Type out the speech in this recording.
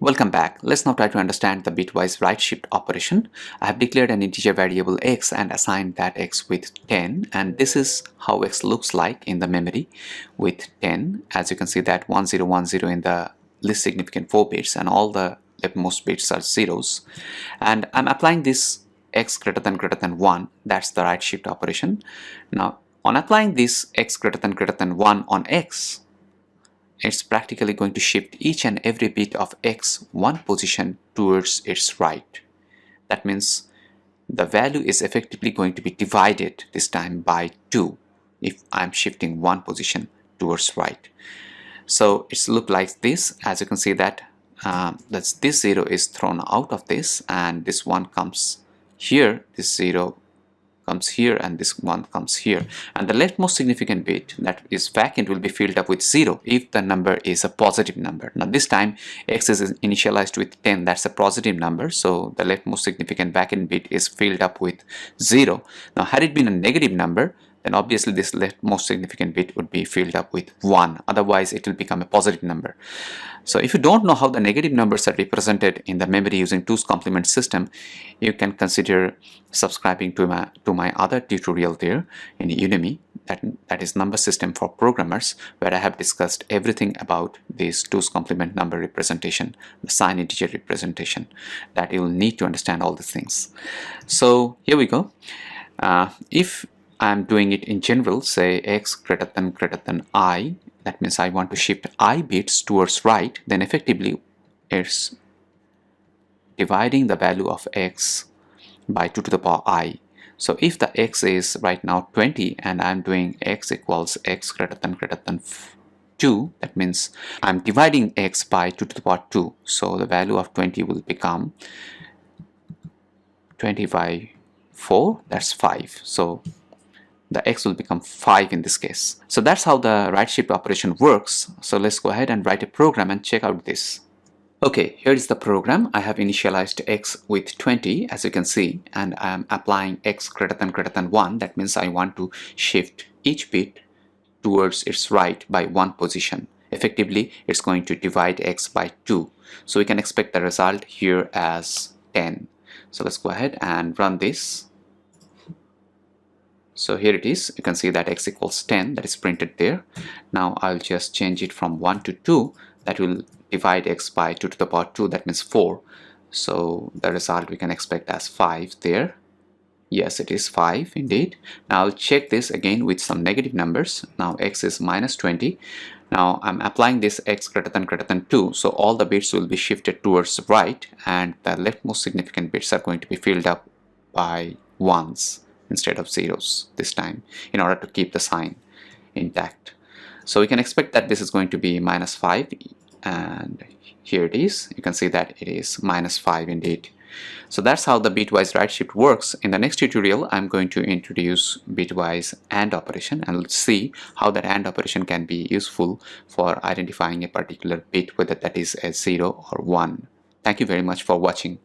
Welcome back. Let's now try to understand the bitwise right shift operation. I have declared an integer variable x and assigned that x with 10, and this is how x looks like in the memory with 10. As you can see that 1010 in the least significant 4 bits and all the leftmost bits are zeros. And I'm applying this x greater than 1. That's the right shift operation. Now on applying this x greater than 1 on x, it's practically going to shift each and every bit of x one position towards its right. That means the value is effectively going to be divided this time by 2 if I'm shifting one position towards right. So it's look like this. As you can see that this 0 is thrown out of this, and this 1 comes here, this 0 comes here, and this one comes here, and the leftmost significant bit, that is vacant, will be filled up with 0 if the number is a positive number. Now this time x is initialized with 10. That's a positive number, so the leftmost significant vacant bit is filled up with 0. Now had it been a negative number, then obviously this leftmost significant bit would be filled up with 1. Otherwise it will become a positive number. So if you don't know how the negative numbers are represented in the memory using 2's complement system, you can consider subscribing to my other tutorial there in Udemy, that is number system for programmers, where I have discussed everything about this 2's complement number representation, the sign integer representation, that you will need to understand all these things. So here we go. If I'm doing it in general, say x greater than I, that means I want to shift I bits towards right, then effectively it's dividing the value of x by 2 to the power I. So if the x is right now 20 and I'm doing x equals x greater than 2, that means I'm dividing x by 2 to the power 2. So the value of 20 will become 20 by 4, that's 5. So the x will become 5 in this case. So that's how the right shift operation works. So let's go ahead and write a program and check out this. Okay, here is the program. I have initialized x with 20, as you can see, and I'm applying x greater than 1. That means I want to shift each bit towards its right by 1 position. Effectively, it's going to divide x by 2. So we can expect the result here as 10. So let's go ahead and run this. So here it is. You can see that x equals 10, that is printed there. Now I'll just change it from 1 to 2. That will divide x by 2 to the power 2, that means 4. So the result we can expect as 5 there. Yes, it is 5 indeed. Now I'll check this again with some negative numbers. Now x is minus 20. Now I'm applying this x greater than 2, so all the bits will be shifted towards right, and the leftmost significant bits are going to be filled up by 1s instead of 0s this time, in order to keep the sign intact. So we can expect that this is going to be minus 5, and here it is. You can see that it is minus 5 indeed. So that's how the bitwise right shift works. In the next tutorial, I'm going to introduce bitwise AND operation, and let's see how that AND operation can be useful for identifying a particular bit, whether that is a 0 or 1. Thank you very much for watching.